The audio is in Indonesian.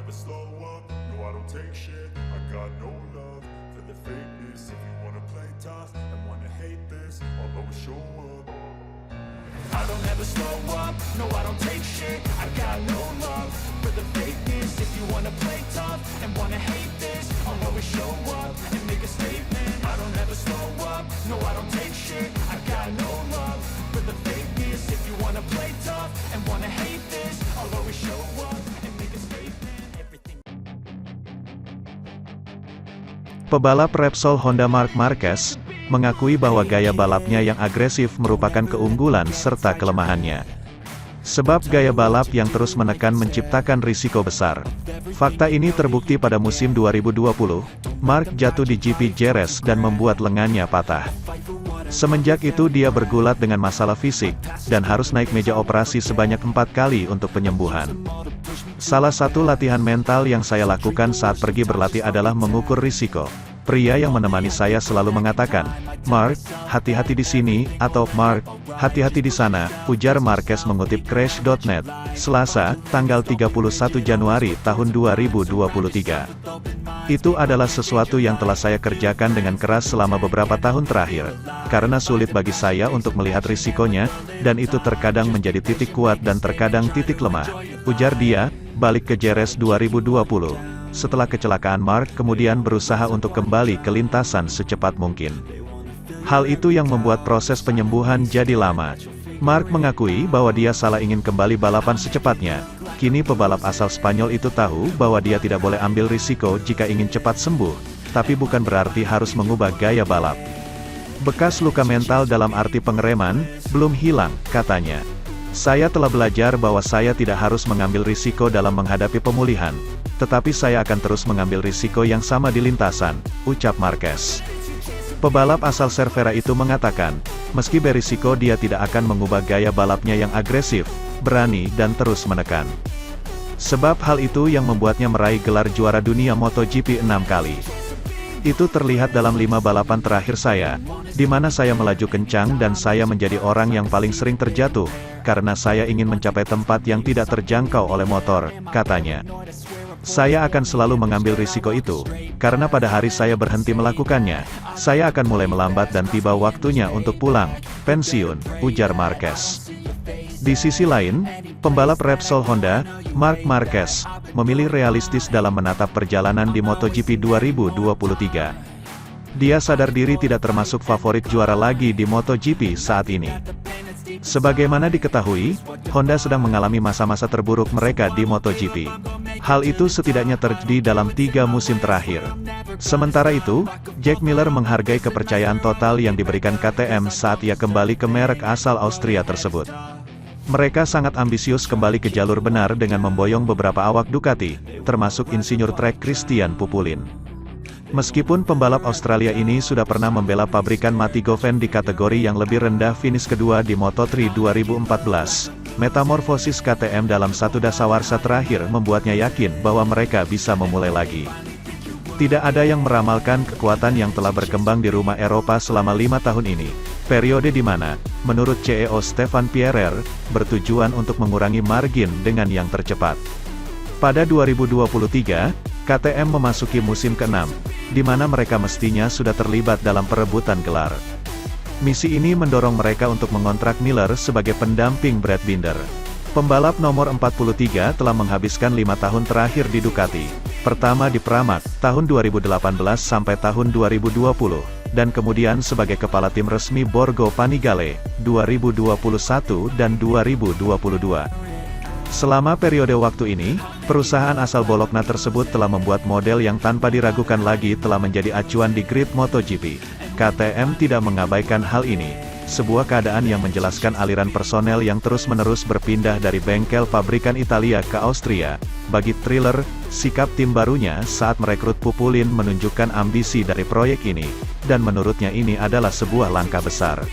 never slow up, no I don't take shit. I got no love for the fakeness. If you wanna play tough and wanna hate this, I'll always show up. I don't ever slow up, no I don't take shit. I got no love for the fakeness. If you wanna play tough and wanna hate this, I'll always show up and make a statement. I don't ever slow up, no I don't take shit. I got no love for the fakeness. If you wanna play tough and wanna hate this, I'll always show up and make a statement. Everything. Pebalap Repsol Honda Marc Marquez mengakui bahwa gaya balapnya yang agresif merupakan keunggulan serta kelemahannya. Sebab gaya balap yang terus menekan menciptakan risiko besar. Fakta ini terbukti pada musim 2020, Marc jatuh di GP Jerez dan membuat lengannya patah. Semenjak itu dia bergulat dengan masalah fisik, dan harus naik meja operasi sebanyak 4 kali untuk penyembuhan. Salah satu latihan mental yang saya lakukan saat pergi berlatih adalah mengukur risiko. Pria yang menemani saya selalu mengatakan, "Marc, hati-hati di sini," atau "Marc, hati-hati di sana," ujar Marquez mengutip Crash.net, Selasa, tanggal 31 Januari tahun 2023. Itu adalah sesuatu yang telah saya kerjakan dengan keras selama beberapa tahun terakhir, karena sulit bagi saya untuk melihat risikonya, dan itu terkadang menjadi titik kuat dan terkadang titik lemah, ujar dia, balik ke Jerez 2020. Setelah kecelakaan Marc kemudian berusaha untuk kembali ke lintasan secepat mungkin. Hal itu yang membuat proses penyembuhan jadi lama. Marc mengakui bahwa dia salah ingin kembali balapan secepatnya. Kini pebalap asal Spanyol itu tahu bahwa dia tidak boleh ambil risiko jika ingin cepat sembuh, tapi bukan berarti harus mengubah gaya balap. Bekas luka mental dalam arti pengereman belum hilang, katanya. Saya telah belajar bahwa saya tidak harus mengambil risiko dalam menghadapi pemulihan, tetapi saya akan terus mengambil risiko yang sama di lintasan, ucap Marquez. Pebalap asal Cervera itu mengatakan, meski berisiko dia tidak akan mengubah gaya balapnya yang agresif, berani dan terus menekan. Sebab hal itu yang membuatnya meraih gelar juara dunia MotoGP 6 kali. Itu terlihat dalam 5 balapan terakhir saya, di mana saya melaju kencang dan saya menjadi orang yang paling sering terjatuh, karena saya ingin mencapai tempat yang tidak terjangkau oleh motor, katanya. Saya akan selalu mengambil risiko itu, karena pada hari saya berhenti melakukannya, saya akan mulai melambat dan tiba waktunya untuk pulang, pensiun, ujar Marquez. Di sisi lain, pembalap Repsol Honda, Marc Marquez, memilih realistis dalam menatap perjalanan di MotoGP 2023. Dia sadar diri tidak termasuk favorit juara lagi di MotoGP saat ini. Sebagaimana diketahui, Honda sedang mengalami masa-masa terburuk mereka di MotoGP. Hal itu setidaknya terjadi dalam 3 musim terakhir. Sementara itu, Jack Miller menghargai kepercayaan total yang diberikan KTM saat ia kembali ke merek asal Austria tersebut. Mereka sangat ambisius kembali ke jalur benar dengan memboyong beberapa awak Ducati, termasuk insinyur trek Christian Pupulin. Meskipun pembalap Australia ini sudah pernah membela pabrikan Matti Goven di kategori yang lebih rendah finish kedua di Moto3 2014, metamorfosis KTM dalam satu dasawarsa terakhir membuatnya yakin bahwa mereka bisa memulai lagi. Tidak ada yang meramalkan kekuatan yang telah berkembang di rumah Eropa selama 5 tahun ini, periode di mana, menurut CEO Stefan Pierer, bertujuan untuk mengurangi margin dengan yang tercepat. Pada 2023, KTM memasuki musim ke-6, di mana mereka mestinya sudah terlibat dalam perebutan gelar. Misi ini mendorong mereka untuk mengontrak Miller sebagai pendamping Brad Binder. Pembalap nomor 43 telah menghabiskan 5 tahun terakhir di Ducati. Pertama di Pramac, tahun 2018 sampai tahun 2020, dan kemudian sebagai kepala tim resmi Borgo Panigale, 2021 dan 2022. Selama periode waktu ini, perusahaan asal Bologna tersebut telah membuat model yang tanpa diragukan lagi telah menjadi acuan di grid MotoGP. KTM tidak mengabaikan hal ini, sebuah keadaan yang menjelaskan aliran personel yang terus-menerus berpindah dari bengkel pabrikan Italia ke Austria. Bagi Thriller, sikap tim barunya saat merekrut Pupulin menunjukkan ambisi dari proyek ini, dan menurutnya ini adalah sebuah langkah besar.